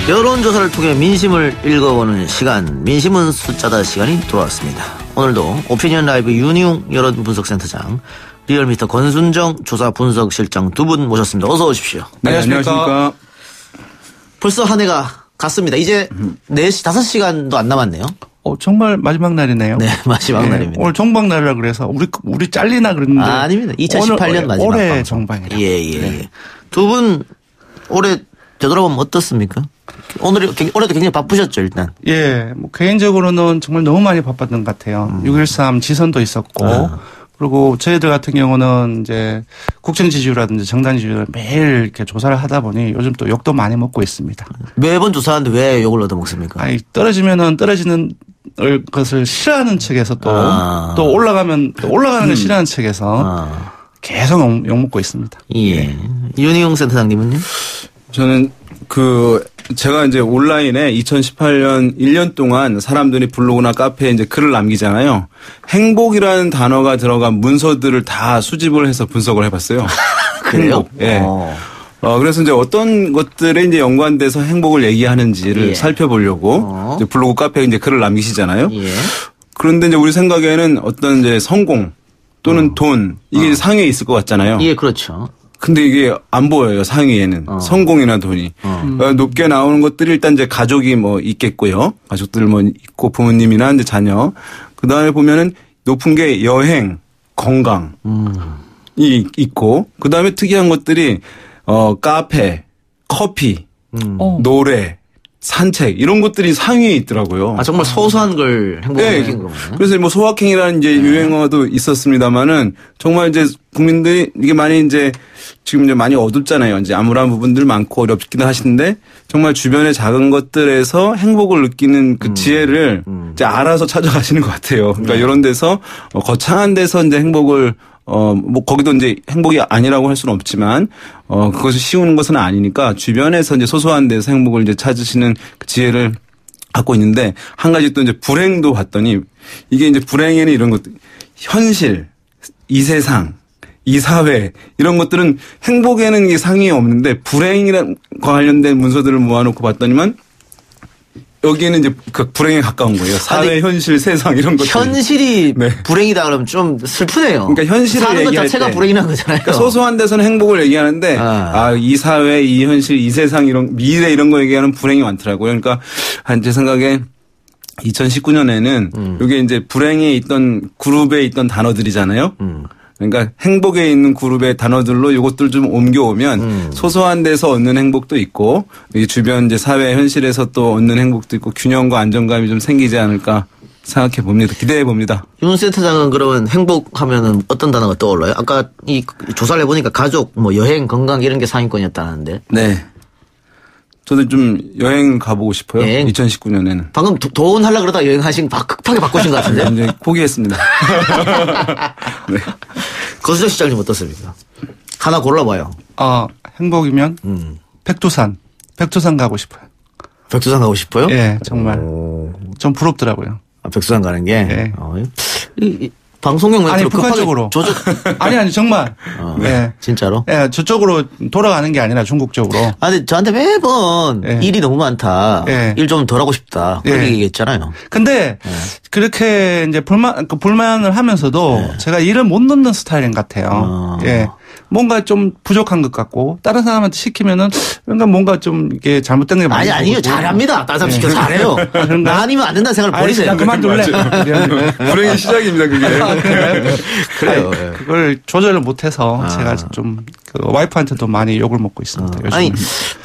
여론조사를 통해 민심을 읽어보는 시간, 민심은 숫자다 시간이 돌아왔습니다. 오늘도 오피니언 라이브 윤희웅 여론분석센터장, 리얼미터 권순정 조사 분석실장 두 분 모셨습니다. 어서 오십시오. 네, 안녕하십니까. 벌써 한 해가 갔습니다. 이제 4시, 5시간도 안 남았네요. 정말 마지막 날이네요. 네, 마지막 날입니다. 오늘 정방날이라 그래서 우리 잘리나 그랬는데. 아닙니다. 2018년 마지막 올해 방송. 정방이라. 예. 네. 두 분 올해 되돌아보면 어떻습니까? 올해도 굉장히 바쁘셨죠, 일단. 예, 뭐 개인적으로는 정말 너무 많이 바빴던 것 같아요. 6.13 지선도 있었고. 그리고 저희들 같은 경우는 이제 국정 지지율이라든지 정당 지지율을 매일 이렇게 조사를 하다 보니 요즘 또 욕도 많이 먹고 있습니다. 매번 조사하는데 왜 욕을 얻어먹습니까? 아니, 떨어지면은 떨어지는 것을 싫어하는 측에서 또 올라가면 또 올라가는 걸 싫어하는 측에서 계속 욕 먹고 있습니다. 예. 윤희용 센터장님은요? 저는 제가 이제 온라인에 2018년 1년 동안 사람들이 블로그나 카페에 이제 글을 남기잖아요. 행복이라는 단어가 들어간 문서들을 다 수집을 해서 분석을 해봤어요. 그래요? 행복. 예. 그래서 이제 어떤 것들에 이제 연관돼서 행복을 얘기하는지를 살펴보려고 이제 블로그 카페에 이제 글을 남기시잖아요. 예. 그런데 이제 우리 생각에는 어떤 이제 성공 또는 돈 이게 상위에 있을 것 같잖아요. 예, 그렇죠. 근데 이게 안 보여요, 상위에는. 성공이나 돈이. 높게 나오는 것들이 일단 이제 가족이 뭐 있겠고요. 가족들 뭐 있고 부모님이나 이제 자녀. 그 다음에 보면은 높은 게 여행, 건강이 있고. 그 다음에 특이한 것들이 카페, 커피, 노래, 산책 이런 것들이 상위에 있더라고요. 아, 정말 소소한 걸 행복하게 느낀 거군요. 그래서 뭐 소확행이라는 이제 유행어도 있었습니다만은 정말 이제 국민들이 이게 많이 이제 지금 이제 많이 어둡잖아요. 이제 암울한 부분들 많고 어렵기도 하신데 정말 주변의 작은 것들에서 행복을 느끼는 그 지혜를 이제 알아서 찾아가시는 것 같아요. 그러니까 이런 데서 거창한 데서 이제 행복을 뭐 거기도 이제 행복이 아니라고 할 수는 없지만 그것이 쉬운 것은 아니니까 주변에서 이제 소소한 데서 행복을 이제 찾으시는 그 지혜를 갖고 있는데 한 가지 또 이제 불행도 봤더니 이게 이제 불행에는 이런 것들 현실, 이 세상, 이 사회 이런 것들은 행복에는 이게 상위에 없는데 불행이랑 관련된 문서들을 모아놓고 봤더니만 여기에는 이제 그 불행에 가까운 거예요. 사회, 현실, 세상 이런 것들. 현실이 불행이다 그러면 좀 슬프네요. 그러니까 현실을 사는 것 얘기할 자체가 때 불행이라는 거잖아요. 그러니까 소소한 데서는 행복을 얘기하는데 이 사회, 이 현실, 이 세상 이런 미래 이런 거 얘기하는 불행이 많더라고요. 그러니까 제 생각에 2019년에는 이게 이제 불행에 있던 그룹에 있던 단어들이잖아요. 그러니까 행복에 있는 그룹의 단어들로 이것들 좀 옮겨오면 소소한 데서 얻는 행복도 있고 이 주변 이제 사회 현실에서 또 얻는 행복도 있고 균형과 안정감이 좀 생기지 않을까 생각해 봅니다. 기대해 봅니다. 윤 센터장은 그러면 행복하면은 어떤 단어가 떠올라요? 아까 이 조사를 해보니까 가족, 뭐 여행, 건강 이런 게 상위권이었다는데. 네. 저도 좀 여행 가보고 싶어요. 여행? 2019년에는. 방금 돈 하려고 그러다 여행하신 급하게 바꾸신 것 같은데. 이제 포기했습니다. 네. 거수정 시장님 어떻습니까? 하나 골라봐요. 행복이면 백두산 가고 싶어요. 백두산 가고 싶어요? 예, 정말 좀 부럽더라고요. 백두산 가는 게. 네. 방송용 멘트로 아니 북한쪽으로. 아니 정말. 네. 진짜로? 예, 저쪽으로 돌아가는 게 아니라 중국 쪽으로. 근데 저한테 매번 일이 너무 많다. 일 좀 덜 하고 싶다. 그렇게 얘기했잖아요. 근데 그렇게 이제 불만을 하면서도 제가 일을 못 넣는 스타일인 것 같아요. 예. 뭔가 좀 부족한 것 같고 다른 사람한테 시키면은 뭔가 좀 이게 잘못된 게 많이. 아니요. 잘합니다. 다른 사람 시켜 잘해요. 나 아니면 안 된다는 생각을 버리세요. 그만둘래. 불행의 시작입니다, 그게. 그래요. 그걸 조절을 못해서 제가 좀 와이프한테도 많이 욕을 먹고 있습니다. 요즘. 아니,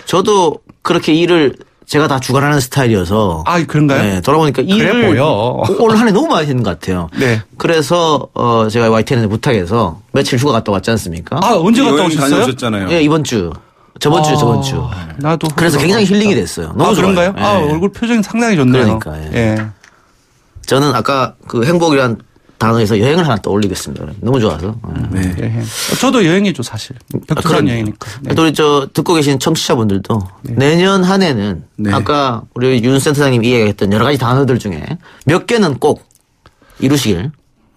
저도 그렇게 일을 제가 다 주관하는 스타일이어서. 그런가요? 네, 돌아보니까 일을 올 한 해 너무 많이 했는 것 같아요. 네. 그래서 제가 YTN에 부탁해서 며칠 휴가 갔다 왔지 않습니까? 언제 갔다 오셨어요? 다녀오셨잖아요. 예, 이번 주. 저번 주. 나도. 그래서 굉장히 힐링이 됐어요. 너무 좋아요. 그런가요? 예. 얼굴 표정이 상당히 좋네요. 그러니까. 예. 저는 아까 그 행복이란 단어에서 여행을 하나 떠올리겠습니다. 너무 좋아서. 네. 여행. 저도 여행이죠, 사실. 백두산 여행이니까. 네. 또 우리 듣고 계신 청취자분들도 내년 한 해는 아까 우리 윤 센터장님 이야기했던 여러 가지 단어들 중에 몇 개는 꼭 이루시길.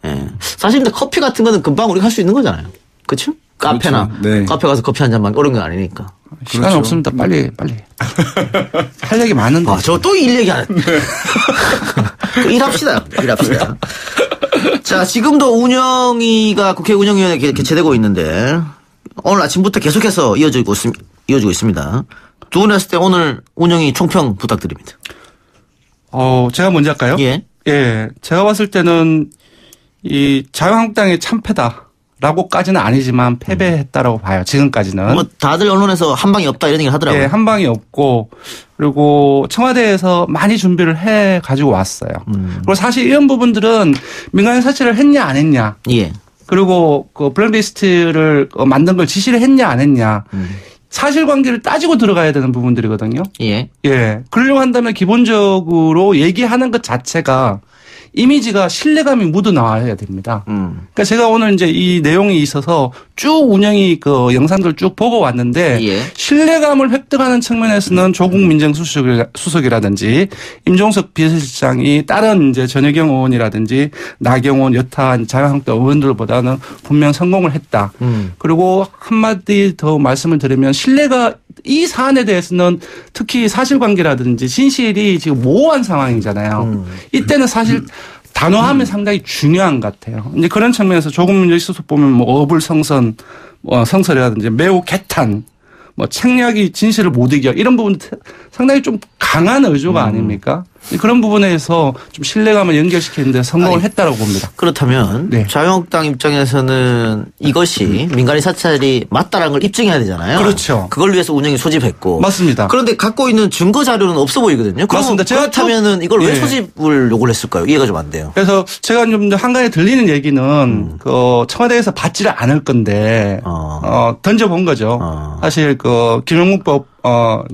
예. 사실 근데 커피 같은 거는 금방 우리가 할 수 있는 거잖아요. 그렇죠? 카페나 그렇죠. 네. 카페 가서 커피 한 잔만 이런 건 아니니까. 시간 그렇죠. 없습니다. 빨리. 할 얘기 많은데. 저 또 일 얘기 안 했네. 일합시다. 자, 지금도 운영위가 국회 운영위원회 개최되고 있는데 오늘 아침부터 계속해서 이어지고 있습니다. 두 분 했을 때 오늘 운영위 총평 부탁드립니다. 제가 먼저 할까요? 예. 예. 제가 봤을 때는 이 자유한국당의 참패다라고까지는 아니지만 패배했다라고 봐요. 지금까지는. 뭐 다들 언론에서 한 방이 없다 이런 얘기를 하더라고요. 예, 한 방이 없고 그리고 청와대에서 많이 준비를 해 가지고 왔어요. 그리고 사실 이런 부분들은 민간 사찰을 했냐 안 했냐. 예. 그리고 그 블랙리스트를 만든 걸 지시를 했냐 안 했냐. 사실관계를 따지고 들어가야 되는 부분들이거든요. 예. 예. 그러려고 한다면 기본적으로 얘기하는 것 자체가 이미지가 신뢰감이 묻어 나와야 됩니다. 그러니까 제가 오늘 이제 이 내용이 있어서 쭉 운영이 그 영상들 쭉 보고 왔는데 예. 신뢰감을 획득하는 측면에서는 조국 민정수석이라든지 임종석 비서실장이 다른 이제 전혜경 의원이라든지 나경원 여타 자유한국당 의원들보다는 분명 성공을 했다. 그리고 한마디 더 말씀을 드리면 신뢰가 이 사안에 대해서는 특히 사실관계라든지 진실이 지금 모호한 상황이잖아요. 이때는 사실 단호함이 상당히 중요한 것 같아요. 이제 그런 측면에서 조국 민정수석 보면 뭐 어불성선, 성설이라든지 매우 개탄, 뭐 책략이 진실을 못 이겨 이런 부분 상당히 좀 강한 의조가 아닙니까? 그런 부분에서 좀 신뢰감을 연결시키는데 성공을 했다라고 봅니다. 그렇다면 네. 자유한국당 입장에서는 이것이 민간인 사찰이 맞다라는 걸 입증해야 되잖아요. 그렇죠. 그걸 위해서 운영이 소집했고. 맞습니다. 그런데 갖고 있는 증거 자료는 없어 보이거든요. 맞습니다. 제가 그렇다면은 이걸 왜 예. 소집을 요구를 했을까요? 이해가 좀 안 돼요. 그래서 그래서 제가 좀 한간에 들리는 얘기는 그 청와대에서 받지를 않을 건데 던져본 거죠. 사실 그 김영묵법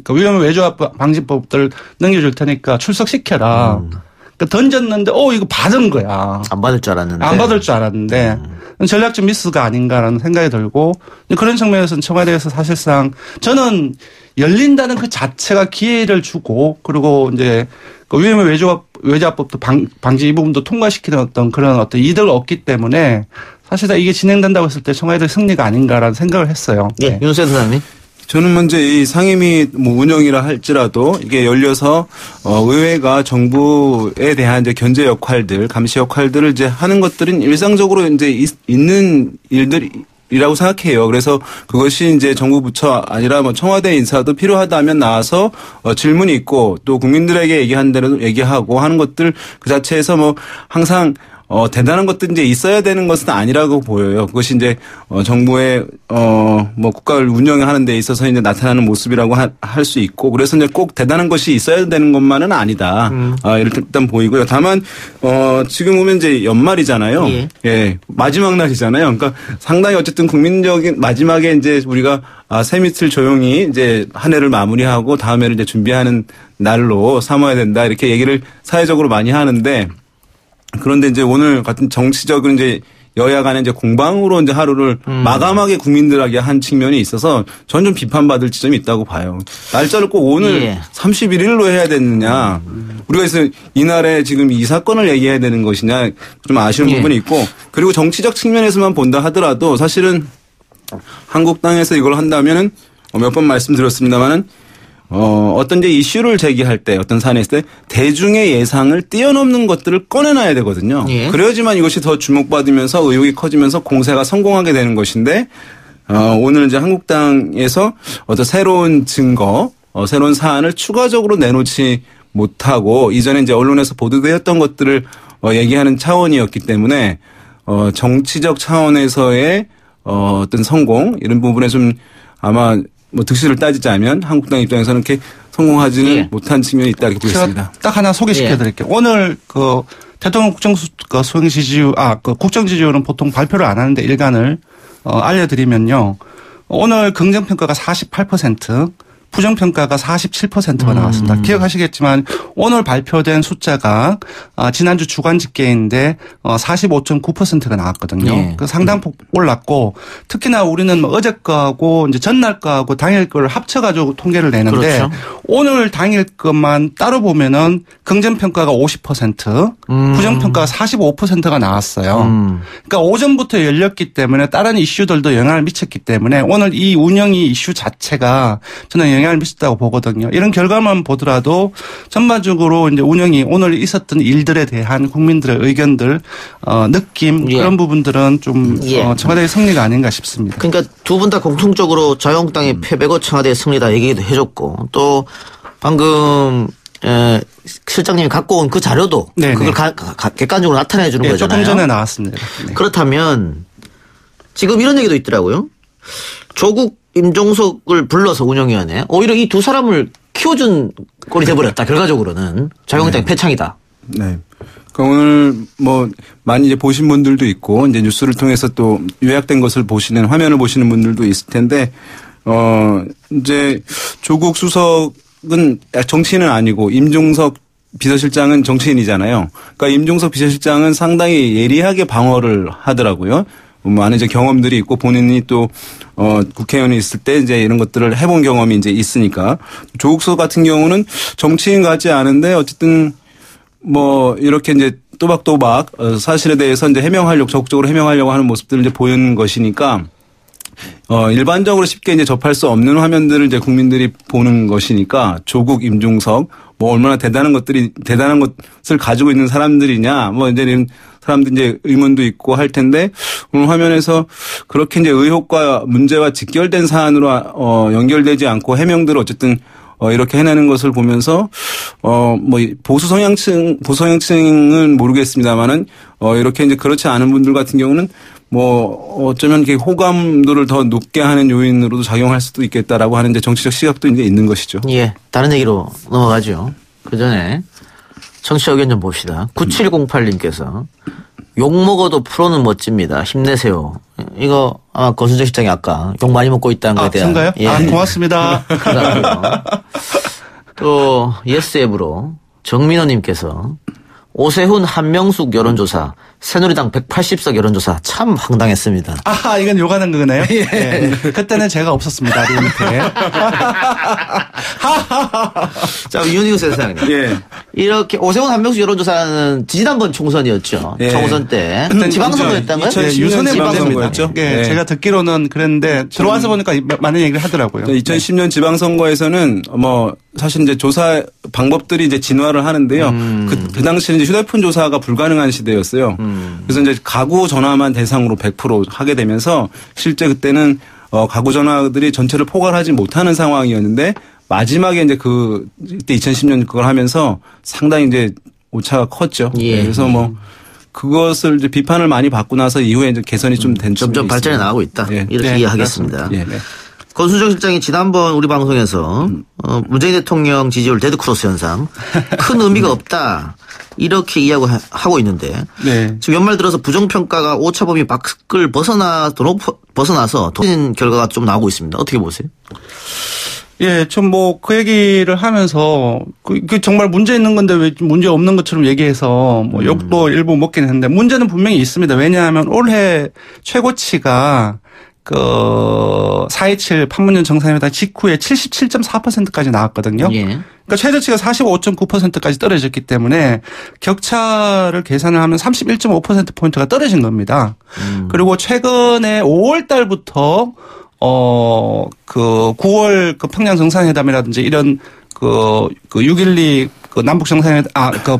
그 위험한 외주 방지법들 넘겨줄 테니까 출석시켜라. 그 던졌는데 이거 받은 거야. 안 받을 줄 알았는데. 안 받을 줄 알았는데 전략적 미스가 아닌가라는 생각이 들고 그런 측면에서는 청와대에서 사실상 저는 열린다는 그 자체가 기회를 주고 그리고 이제 그 위험한 외주화법도 방지 이 부분도 통과시키는 그런 이득을 얻기 때문에 사실상 이게 진행된다고 했을 때 청와대 승리가 아닌가라는 생각을 했어요. 예, 윤수현 선생님. 저는 먼저 이 상임위 뭐 운영이라 할지라도 이게 열려서 의회가 정부에 대한 이제 견제 역할들, 감시 역할들을 이제 하는 것들은 일상적으로 이제 있는 일들이라고 생각해요. 그래서 그것이 이제 정부 부처 아니라 뭐 청와대 인사도 필요하다면 나와서 질문이 있고 또 국민들에게 얘기한 대로 얘기하고 하는 것들 그 자체에서 뭐 항상 대단한 것도 이제 있어야 되는 것은 아니라고 보여요. 그것이 이제 정부의 뭐 국가를 운영하는 데 있어서 이제 나타나는 모습이라고 할 수 있고 그래서 이제 꼭 대단한 것이 있어야 되는 것만은 아니다. 이렇게 일단 보이고요. 다만 지금 보면 이제 연말이잖아요. 예. 예, 마지막 날이잖아요. 그러니까 상당히 어쨌든 국민적인 마지막에 이제 우리가 새 밑을 조용히 이제 한 해를 마무리하고 다음 해를 이제 준비하는 날로 삼아야 된다 이렇게 얘기를 사회적으로 많이 하는데. 그런데 이제 오늘 같은 정치적인 이제 여야 간의 이제 공방으로 이제 하루를 마감하게 국민들에게 한 측면이 있어서 저는 좀 비판받을 지점이 있다고 봐요. 날짜를 꼭 오늘 31일로 해야 되느냐. 우리가 그래서 이날에 지금 이 사건을 얘기해야 되는 것이냐 좀 아쉬운 부분이 있고 그리고 정치적 측면에서만 본다 하더라도 사실은 한국당에서 이걸 한다면은 몇 번 말씀드렸습니다마는 어떤 이제 이슈를 제기할 때 어떤 사안에 있을 때 대중의 예상을 뛰어넘는 것들을 꺼내놔야 되거든요. 예. 그래야지만 이것이 더 주목받으면서 의혹이 커지면서 공세가 성공하게 되는 것인데 오늘 이제 한국당에서 어떤 새로운 증거, 새로운 사안을 추가적으로 내놓지 못하고 이전에 이제 언론에서 보도되었던 것들을 얘기하는 차원이었기 때문에 정치적 차원에서의 어떤 성공 이런 부분에 좀 아마 뭐 득실을 따지자면 한국당 입장에서는 이렇게 성공하지는 못한 측면이 있다 이렇게 보겠습니다. 딱 하나 소개시켜 드릴게요. 오늘 그 대통령 수행 지지율, 그 국정 지지율은 보통 발표를 안 하는데 일간을 알려드리면요. 오늘 긍정평가가 48%, 부정평가가 47%가 나왔습니다. 기억하시겠지만 오늘 발표된 숫자가 지난주 주간 집계인데 45.9%가 나왔거든요. 예. 그 상당폭 올랐고 특히나 우리는 어제 거하고 이제 전날 거하고 당일 거를 합쳐가지고 통계를 내는데 그렇죠. 오늘 당일 것만 따로 보면은 긍정평가가 50%, 부정평가가 45%가 나왔어요. 그러니까 오전부터 열렸기 때문에 다른 이슈들도 영향을 미쳤기 때문에 오늘 이 운영위 이슈 자체가 저는 영향을 미쳤다고 보거든요. 이런 결과만 보더라도 전반적으로 이제 운영이 오늘 있었던 일들에 대한 국민들의 의견들, 느낌 예. 그런 부분들은 좀 예. 청와대의 승리가 아닌가 싶습니다. 그러니까 두 분 다 공통적으로 자유한국당의 패배고 청와대의 승리다 얘기도 해줬고 또 방금 실장님이 갖고 온 그 자료도 네네. 그걸 객관적으로 나타내 주는 네, 거잖아요. 조금 전에 나왔습니다. 네. 그렇다면 지금 이런 얘기도 있더라고요. 조국 임종석을 불러서 운영위원회 오히려 이 두 사람을 키워준 꼴이 돼버렸다. 결과적으로는 자유한국당의 패창이다. 네. 그러니까 오늘 뭐 많이 이제 보신 분들도 있고 이제 뉴스를 통해서 또 요약된 것을 보시는 화면을 보시는 분들도 있을 텐데 이제 조국 수석은 정치인은 아니고 임종석 비서실장은 정치인이잖아요. 그러니까 임종석 비서실장은 상당히 예리하게 방어를 하더라고요. 많은 이제 경험들이 있고 본인이 또 국회의원이 있을 때 이제 이런 것들을 해본 경험이 이제 있으니까 조국 수석 같은 경우는 정치인 같지 않은데 어쨌든 뭐 이렇게 이제 또박또박 사실에 대해서 이제 적극적으로 해명하려고 하는 모습들을 이제 보이는 것이니까 일반적으로 쉽게 이제 접할 수 없는 화면들을 이제 국민들이 보는 것이니까 조국, 임종석 뭐 얼마나 대단한 것을 가지고 있는 사람들이냐 뭐 이제 이런 사람들 이제 의문도 있고 할 텐데 오늘 화면에서 그렇게 이제 의혹과 문제와 직결된 사안으로 연결되지 않고 해명들을 어쨌든 이렇게 해내는 것을 보면서 뭐 보수 성향층은 모르겠습니다만은 이렇게 이제 그렇지 않은 분들 같은 경우는 뭐 어쩌면 이렇게 호감도를 더 높게 하는 요인으로도 작용할 수도 있겠다라고 하는 이제 정치적 시각도 이제 있는 것이죠. 예, 다른 얘기로 넘어가죠. 그 전에 청취자 의견 좀 봅시다. 9708님께서 욕 먹어도 프로는 멋집니다. 힘내세요. 이거 아마 권순정 실장이 아까 욕 많이 먹고 있다는 거에 대한. 그런가요? 예. 고맙습니다. 또 예스앱으로 정민호님께서 오세훈 한명숙 여론조사 새누리당 180석 여론조사 참 황당했습니다. 이건 요가는 거네요. 예. 네. 그때는 제가 없었습니다. 리미트에. 자, 윤희우 세상님. 예. 이렇게 오세훈 한명숙 여론조사는 지난번 총선이었죠. 예. 총선 때. 지방선거였다고요? 2010년 유선의 지방선거였죠. 예, 네. 제가 듣기로는 그랬는데 들어와서 보니까 많은 얘기를 하더라고요. 2010년 지방선거에서는 뭐 사실 이제 조사 방법들이 이제 진화를 하는데요. 그 당시에는 이제 휴대폰 조사가 불가능한 시대였어요. 그래서 이제 가구 전화만 대상으로 100% 하게 되면서 실제 그때는 가구 전화들이 전체를 포괄하지 못하는 상황이었는데 마지막에 이제 그때 2010년 그걸 하면서 상당히 이제 오차가 컸죠. 예. 그래서 뭐 그것을 이제 비판을 많이 받고 나서 이후에 이제 개선이 좀 된 점점 발전해 나가고 있다. 예. 이렇게 네, 이해하겠습니다. 예. 네. 권순정 실장이 지난번 우리 방송에서 문재인 대통령 지지율 데드크로스 현상 큰 의미가 없다 이렇게 이야기하고 있는데 네. 지금 연말 들어서 부정평가가 오차범위 밖을 벗어나서 터진 결과가 좀 나오고 있습니다. 어떻게 보세요? 예, 좀 뭐 그 얘기를 하면서 그 정말 문제 있는 건데 왜 문제 없는 것처럼 얘기해서 뭐 욕도 일부 먹긴 했는데 문제는 분명히 있습니다. 왜냐하면 올해 최고치가 4.27 판문점 정상회담 직후에 77.4%까지 나왔거든요. 예. 그러니까 최저치가 45.9%까지 떨어졌기 때문에 격차를 계산을 하면 31.5%포인트가 떨어진 겁니다. 그리고 최근에 5월 달부터 9월 평양 정상회담이라든지 이런 6.12 남북 정상회담,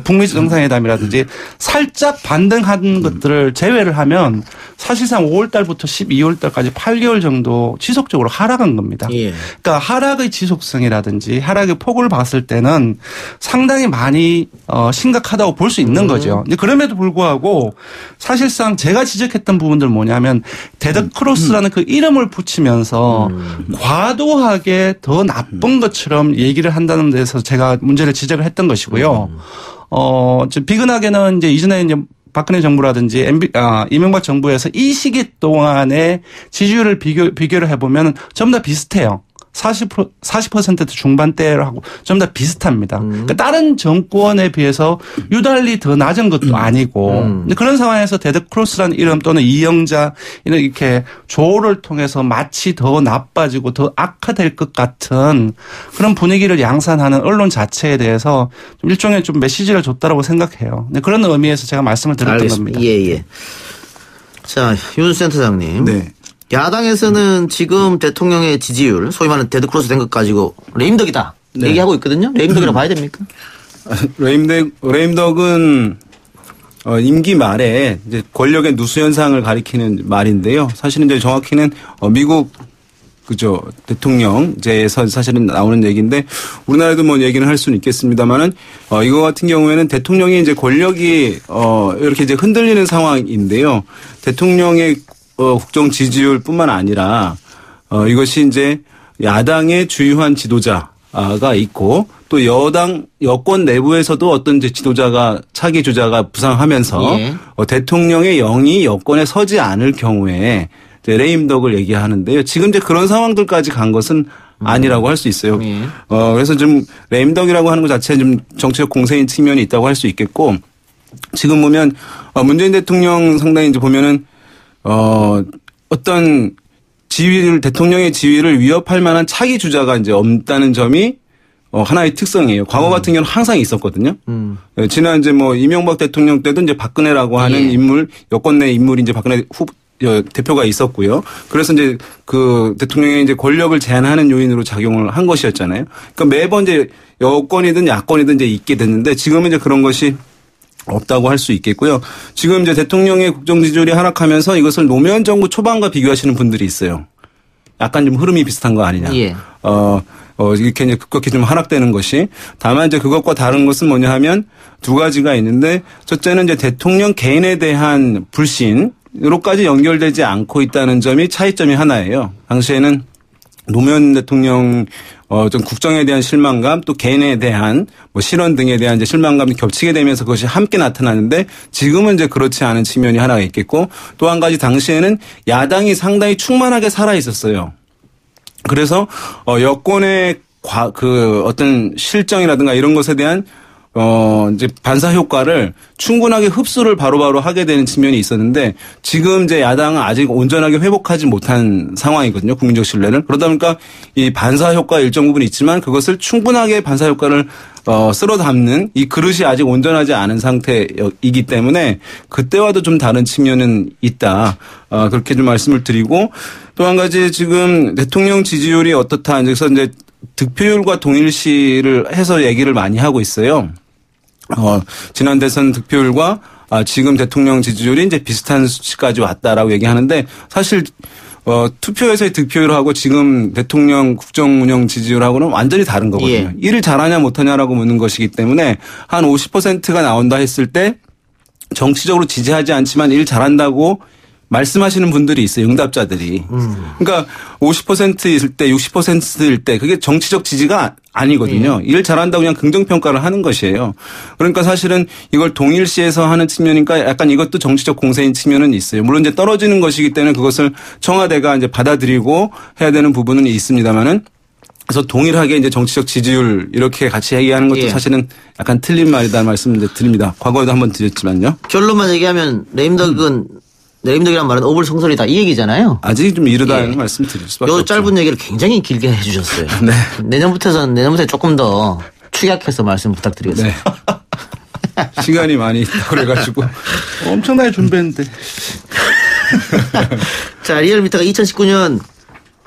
북미 정상회담이라든지 살짝 반등한 것들을 제외를 하면 사실상 5월 달부터 12월 달까지 8개월 정도 지속적으로 하락한 겁니다. 예. 그러니까 하락의 지속성이라든지 하락의 폭을 봤을 때는 상당히 많이 심각하다고 볼 수 있는 거죠. 그럼에도 불구하고 사실상 제가 지적했던 부분들 뭐냐면 데드크로스라는 그 이름을 붙이면서 과도하게 더 나쁜 것처럼 얘기를 한다는 데서 제가 문제를 지적을 했던 것이고요. 비근하게는 이제 이전에 이제 박근혜 정부라든지 이명박 정부에서 이 시기 동안의 지지율을 비교를 해보면 전부 다 비슷해요. 40% 중반대하고 좀 더 비슷합니다. 그러니까 다른 정권에 비해서 유달리 더 낮은 것도 아니고 그런 상황에서 데드크로스라는 이름 또는 이영자 이런 이렇게 조를 통해서 마치 더 나빠지고 더 악화될 것 같은 그런 분위기를 양산하는 언론 자체에 대해서 좀 일종의 좀 메시지를 줬다라고 생각해요. 그런 의미에서 제가 말씀을 드렸던 알겠습니다. 겁니다. 예. 자, 윤 센터장님. 네. 야당에서는 지금 대통령의 지지율, 소위 말하는 데드크로스 된 것 가지고 레임덕이다 네. 얘기하고 있거든요. 레임덕이라고 봐야 됩니까? 레임덕은 임기 말에 이제 권력의 누수 현상을 가리키는 말인데요. 사실은 이제 정확히는 미국 그죠 대통령제에서 사실은 나오는 얘기인데 우리나라도 뭐 얘기는 할 수는 있겠습니다만은 이거 같은 경우에는 대통령이 이제 권력이 이렇게 이제 흔들리는 상황인데요. 대통령의 국정 지지율뿐만 아니라 이것이 이제 야당의 주요한 지도자가 있고 또 여권 내부에서도 어떤 이제 지도자가 차기 주자가 부상하면서 예. 대통령의 영이 여권에 서지 않을 경우에 이제 레임덕을 얘기하는데요. 지금 이제 그런 상황들까지 간 것은 아니라고 할 수 있어요. 예. 그래서 좀 레임덕이라고 하는 것 자체는 좀 정치적 공세인 측면이 있다고 할 수 있겠고 지금 보면 문재인 대통령 상당히 이제 보면은 어떤 대통령의 지위를 위협할 만한 차기 주자가 이제 없다는 점이 하나의 특성이에요. 과거 같은 경우는 항상 있었거든요. 지난 이제 뭐 이명박 대통령 때도 이제 박근혜라고 하는 인물, 여권 내 인물이 이제 박근혜 대표가 있었고요. 그래서 이제 그 대통령의 이제 권력을 제한하는 요인으로 작용을 한 것이었잖아요. 그러니까 매번 이제 여권이든 야권이든 이제 있게 됐는데 지금은 이제 그런 것이 없다고 할 수 있겠고요. 지금 이제 대통령의 국정 지지율이 하락하면서 이것을 노무현 정부 초반과 비교하시는 분들이 있어요. 약간 좀 흐름이 비슷한 거 아니냐. 예. 이렇게 이제 급격히 좀 하락되는 것이. 다만 이제 그것과 다른 것은 뭐냐 하면 두 가지가 있는데 첫째는 이제 대통령 개인에 대한 불신으로까지 연결되지 않고 있다는 점이 차이점이 하나예요. 당시에는 노무현 대통령 좀 국정에 대한 실망감 또 개인에 대한 뭐 실언 등에 대한 이제 실망감이 겹치게 되면서 그것이 함께 나타나는데 지금은 이제 그렇지 않은 측면이 하나가 있겠고 또 한 가지 당시에는 야당이 상당히 충만하게 살아 있었어요. 그래서 여권의 그 어떤 실정이라든가 이런 것에 대한 이제 반사 효과를 충분하게 흡수를 바로바로 하게 되는 측면이 있었는데 지금 이제 야당은 아직 온전하게 회복하지 못한 상황이거든요. 국민적 신뢰를. 그러다 보니까 이 반사 효과 일정 부분 있지만 그것을 충분하게 반사 효과를 쓸어 담는 이 그릇이 아직 온전하지 않은 상태이기 때문에 그때와도 좀 다른 측면은 있다. 그렇게 좀 말씀을 드리고 또 한 가지 지금 대통령 지지율이 어떻다. 그래서 이제 득표율과 동일시를 해서 얘기를 많이 하고 있어요. 지난 대선 득표율과 지금 대통령 지지율이 이제 비슷한 수치까지 왔다라고 얘기하는데 사실 투표에서의 득표율하고 지금 대통령 국정 운영 지지율하고는 완전히 다른 거거든요. 예. 일을 잘하냐 못하냐라고 묻는 것이기 때문에 한 50%가 나온다 했을 때 정치적으로 지지하지 않지만 일 잘한다고 말씀하시는 분들이 있어요. 응답자들이. 그러니까 50%일 때 60%일 때 그게 정치적 지지가 아니거든요. 일 잘한다고 그냥 긍정평가를 하는 것이에요. 그러니까 사실은 이걸 동일시해서 하는 측면이니까 약간 이것도 정치적 공세인 측면은 있어요. 물론 이제 떨어지는 것이기 때문에 그것을 청와대가 이제 받아들이고 해야 되는 부분은 있습니다만은 그래서 동일하게 이제 정치적 지지율 이렇게 같이 얘기하는 것도 사실은 약간 틀린 말이다 말씀을 드립니다. 과거에도 한번 드렸지만요. 결론만 얘기하면 레임덕이란 말은 오불성설이다 이 얘기잖아요. 아직 좀 이르다는 말씀 드릴 수밖에 없죠. 요 짧은 얘기를 굉장히 길게 해주셨어요. 네. 내년부터 조금 더 축약해서 말씀 부탁드리겠습니다. 네. 시간이 많이 있다고 그래가지고. 엄청나게 준비했는데. 자, 리얼미터가 2019년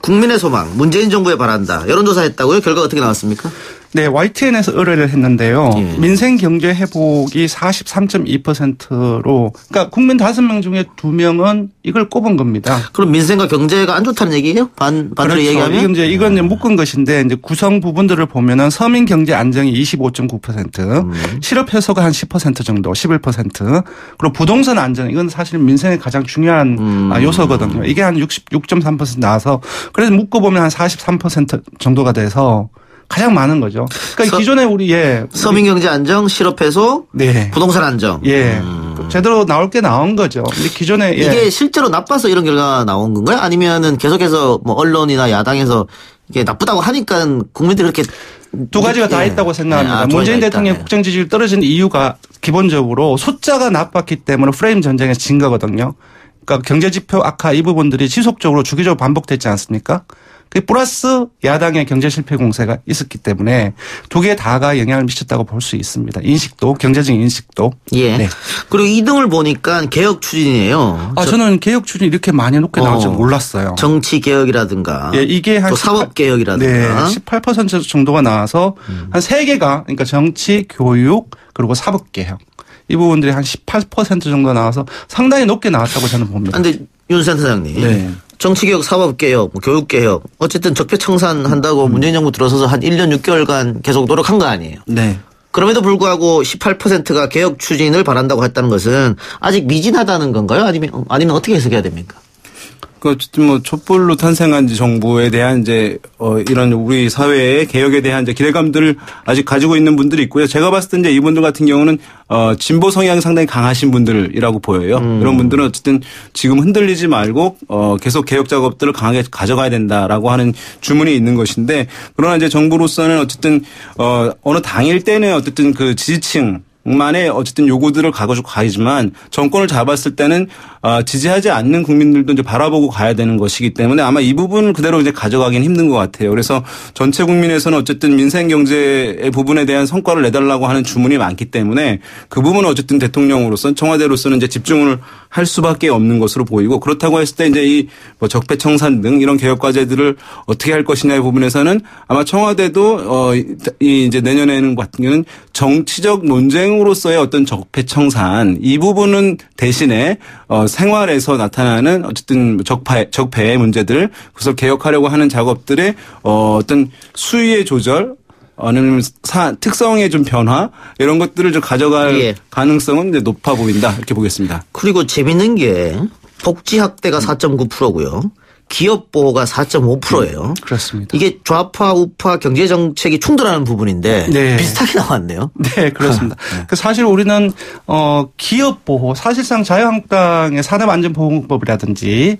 국민의 소망, 문재인 정부에 바란다. 여론조사 했다고요? 결과 어떻게 나왔습니까? 네, YTN에서 의뢰를 했는데요. 예. 민생 경제 회복이 43.2%로, 그러니까 국민 5명 중에 2명은 이걸 꼽은 겁니다. 그럼 민생과 경제가 안 좋다는 얘기예요? 반대로 그렇죠. 얘기하면? 이건 이제 묶은 것인데, 이제 구성 부분들을 보면은 서민 경제 안정이 25.9%, 실업 해소가 한 10% 정도, 11%, 그리고 부동산 안정, 이건 사실 민생의 가장 중요한 요소거든요. 이게 한 66.3% 나와서, 그래서 묶어보면 한 43% 정도가 돼서, 가장 많은 거죠. 그러니까 기존에 우리 서민 경제 안정, 실업 해소, 네. 부동산 안정. 제대로 나올 게 나온 거죠. 근데 기존에 이게 실제로 나빠서 이런 결과가 나온 건가요? 아니면은 계속해서 뭐 언론이나 야당에서 이게 나쁘다고 하니까 국민들이 그렇게 두 가지가 다 있다고 생각합니다. 문재인 대통령 국정 지지율 떨어진 이유가 기본적으로 숫자가 나빴기 때문에 프레임 전쟁에서 진 거거든요. 그러니까 경제지표 악화 이 부분들이 지속적으로 주기적으로 반복됐지 않습니까? 플러스 야당의 경제 실패 공세가 있었기 때문에 두 개 다가 영향을 미쳤다고 볼 수 있습니다. 인식도, 경제적인 인식도. 예. 네. 그리고 2등을 보니까 개혁 추진이에요. 저는 개혁 추진이 이렇게 많이 높게 나올 줄 몰랐어요. 정치 개혁이라든가. 예, 이게 한 또 사법 개혁이라든가. 네, 18% 정도가 나와서 한 3개가 그러니까 정치, 교육, 그리고 사법 개혁. 이 부분들이 한 18% 정도 나와서 상당히 높게 나왔다고 저는 봅니다. 그런데 윤 센터장님. 네. 정치개혁, 사법개혁, 교육개혁 어쨌든 적폐청산한다고 문재인 정부 들어서서 한 1년 6개월간 계속 노력한 거 아니에요. 네. 그럼에도 불구하고 18%가 개혁 추진을 바란다고 했다는 것은 아직 미진하다는 건가요? 아니면 어떻게 해석해야 됩니까? 어쨌든 뭐 촛불로 탄생한 정부에 대한 이제 이런 우리 사회의 개혁에 대한 이제 기대감들을 아직 가지고 있는 분들이 있고요. 제가 봤을 때 이제 이분들 같은 경우는 진보 성향이 상당히 강하신 분들이라고 보여요. 이런 분들은 어쨌든 지금 흔들리지 말고 계속 개혁 작업들을 강하게 가져가야 된다라고 하는 주문이 있는 것인데, 그러나 이제 정부로서는 어쨌든 어느 당일 때는 어쨌든 그 지지층 만의 어쨌든 요구들을 가지고 가지만 정권을 잡았을 때는 지지하지 않는 국민들도 이제 바라보고 가야 되는 것이기 때문에 아마 이 부분을 그대로 이제 가져가기는 힘든 것 같아요. 그래서 전체 국민에서는 어쨌든 민생 경제의 부분에 대한 성과를 내달라고 하는 주문이 많기 때문에 그 부분은 어쨌든 대통령으로서는 청와대로서는 이제 집중을 할 수밖에 없는 것으로 보이고, 그렇다고 했을 때 이제 이 뭐 적폐청산 등 이런 개혁 과제들을 어떻게 할 것이냐의 부분에서는 아마 청와대도 이 이제 내년에는 같은 경우는 정치적 논쟁으로서의 어떤 적폐청산 이 부분은 대신에 생활에서 나타나는 어쨌든 적폐의 문제들, 그것을 개혁하려고 하는 작업들의 어떤 수위의 조절, 아니면 특성의 좀 변화 이런 것들을 좀 가져갈 가능성은 이제 높아 보인다 이렇게 보겠습니다. 그리고 재밌는 게 복지 확대가 4.9%고요. 기업 보호가 4.5%예요. 그렇습니다. 이게 좌파 우파 경제 정책이 충돌하는 부분인데 네. 비슷하게 나왔네요. 네, 그렇습니다. 사실 우리는 기업 보호, 사실상 자유한국당의 산업안전보건법이라든지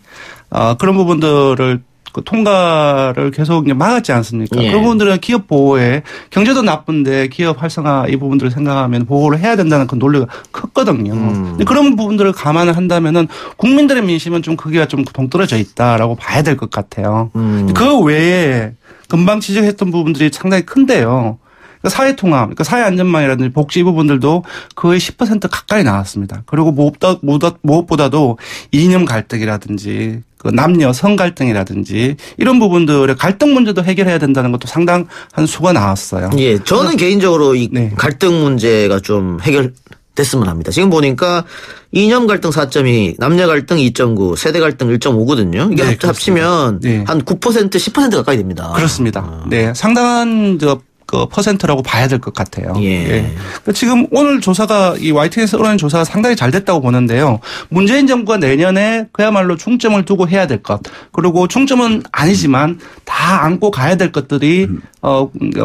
그런 부분들을 통과를 계속 막았지 않습니까? 예. 그런 부분들은 기업 보호에 경제도 나쁜데 기업 활성화 이 부분들을 생각하면 보호를 해야 된다는 그 논리가 컸거든요. 근데 그런 부분들을 감안을 한다면은 국민들의 민심은 좀 크기가 좀 동떨어져 있다라고 봐야 될 것 같아요. 그 외에 금방 지적했던 부분들이 상당히 큰데요. 그러니까 사회통합, 그러니까 사회안전망이라든지 복지 부분들도 거의 10% 가까이 나왔습니다. 그리고 무엇보다도 이념 갈등이라든지 그 남녀 성 갈등이라든지 이런 부분들의 갈등 문제도 해결해야 된다는 것도 상당한 수가 나왔어요. 예, 저는 개인적으로 이 갈등 문제가 좀 해결됐으면 합니다. 지금 보니까 이념 갈등 4.2, 남녀 갈등 2.9, 세대 갈등 1.5거든요. 이게 합치면 한 9%, 10% 가까이 됩니다. 그렇습니다. 네, 상당한 그 퍼센트라고 봐야 될 것 같아요. 예. 지금 오늘 조사가 이 YTN에서 언론 조사가 상당히 잘 됐다고 보는데요. 문재인 정부가 내년에 그야말로 중점을 두고 해야 될 것, 그리고 중점은 아니지만 다 안고 가야 될 것들이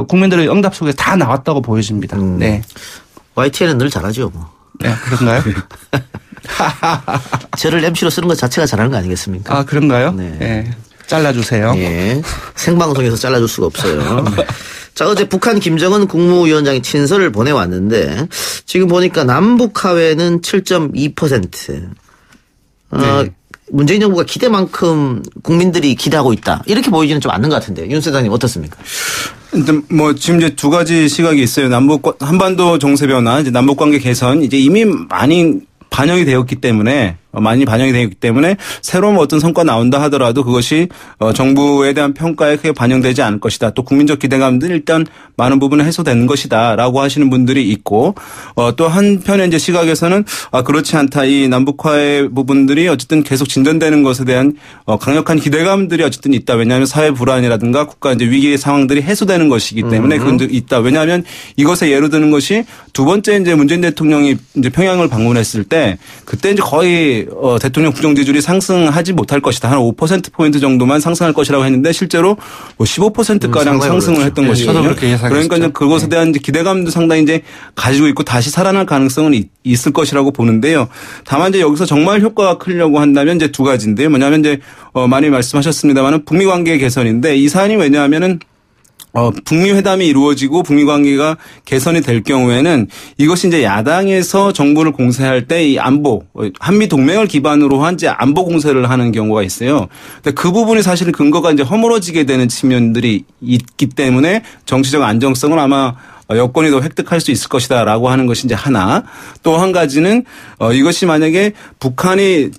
국민들의 응답 속에 다 나왔다고 보여집니다. 네. YTN은 늘 잘하죠. 뭐. 네, 그런가요? 저를 MC로 쓰는 것 자체가 잘하는 거 아니겠습니까? 아, 그런가요? 네. 네. 잘라주세요. 예. 생방송에서 잘라줄 수가 없어요. 자, 어제 북한 김정은 국무위원장이 친서를 보내왔는데 지금 보니까 남북 화해는 7.2%. 문재인 정부가 기대만큼 국민들이 기대하고 있다. 이렇게 보이지는 좀 않는 것 같은데 윤 세장님 어떻습니까? 뭐 지금 이제 두 가지 시각이 있어요. 한반도 정세 변화, 이제 남북 관계 개선 이제 이미 많이 반영이 되었기 때문에 새로운 어떤 성과 나온다 하더라도 그것이 정부에 대한 평가에 크게 반영되지 않을 것이다. 또 국민적 기대감들이 일단 많은 부분은 해소되는 것이다라고 하시는 분들이 있고, 또 한편의 이제 시각에서는 그렇지 않다. 이 남북화의 부분들이 어쨌든 계속 진전되는 것에 대한 강력한 기대감들이 어쨌든 있다. 왜냐하면 사회 불안이라든가 국가 이제 위기의 상황들이 해소되는 것이기 때문에 그건 있다. 왜냐하면 이것에 예로 드는 것이 두 번째 이제 문재인 대통령이 이제 평양을 방문했을 때 그때 이제 거의 대통령 국정 지지율이 상승하지 못할 것이다. 한 5%포인트 정도만 상승할 것이라고 했는데 실제로 뭐 15%가량 상승을 했던 것이거든요. 저도 그렇게 예상했죠. 그러니까 이제 그것에 대한 이제 기대감도 상당히 이제 가지고 있고 다시 살아날 가능성은 있을 것이라고 보는데요. 다만 이제 여기서 정말 효과가 크려고 한다면 이제 두 가지인데요. 뭐냐면 이제 많이 말씀하셨습니다만은 북미 관계 개선인데 이 사안이 왜냐하면은 북미 회담이 이루어지고 북미 관계가 개선이 될 경우에는 이것이 이제 야당에서 정부를 공세할 때 이 안보, 한미 동맹을 기반으로 한 이제 안보 공세를 하는 경우가 있어요. 근데 그 부분이 사실 근거가 이제 허물어지게 되는 측면들이 있기 때문에 정치적 안정성을 아마 여권이 더 획득할 수 있을 것이다라고 하는 것이 이제 하나. 또 한 가지는 이것이 만약에 북한이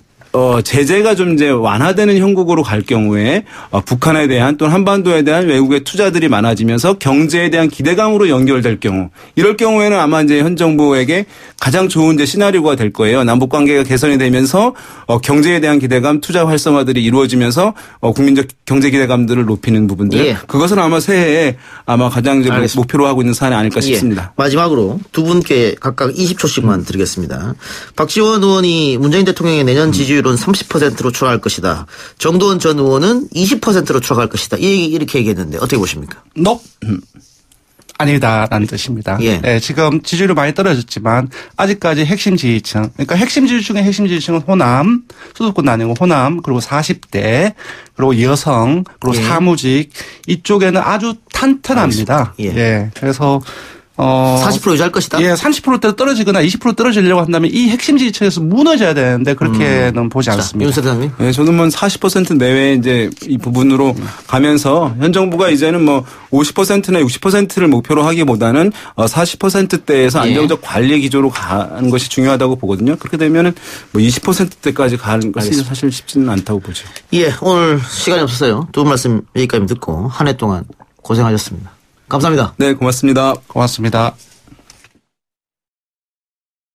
제재가 좀 이제 완화되는 형국으로 갈 경우에 북한에 대한 또는 한반도에 대한 외국의 투자들이 많아지면서 경제에 대한 기대감으로 연결될 경우 이럴 경우에는 아마 이제 현 정부에게 가장 좋은 이제 시나리오가 될 거예요. 남북 관계가 개선이 되면서 경제에 대한 기대감, 투자 활성화들이 이루어지면서 국민적 경제 기대감들을 높이는 부분들. 예. 그것은 아마 새해에 아마 가장 이제 목표로 하고 있는 사안이 아닐까 싶습니다. 예. 마지막으로 두 분께 각각 20초씩만 드리겠습니다. 박지원 의원이 문재인 대통령의 내년 지지율 30%로 추락할 것이다. 정도원 전 의원은 20%로 추락할 것이다. 이렇게 얘기했는데 어떻게 보십니까? 아니다라는 뜻입니다. 예. 네, 지금 지지율이 많이 떨어졌지만 아직까지 핵심 지지층, 그러니까 핵심 지지층 중에 핵심 지지층은 호남, 수도권 나뉘고 호남, 그리고 40대, 그리고 여성, 그리고 예. 사무직 이쪽에는 아주 탄탄합니다. 예. 예. 그래서 40% 유지할 것이다. 예, 30%대로 떨어지거나 20% 떨어지려고 한다면 이 핵심 지지층에서 무너져야 되는데 그렇게는 보지 않습니다. 윤 사장님. 네, 저는 뭐 40% 내외 이제 이 부분으로 가면서 현 정부가 이제는 뭐 50%나 60%를 목표로 하기보다는 40%대에서 안정적 관리 기조로 가는 것이 중요하다고 보거든요. 그렇게 되면은 뭐 20%대까지 가는 것이 사실 쉽지는 않다고 보죠. 예, 오늘 시간이 없었어요. 두 분 말씀 여기까지 듣고 한 해 동안 고생하셨습니다. 감사합니다. 네, 고맙습니다. 고맙습니다.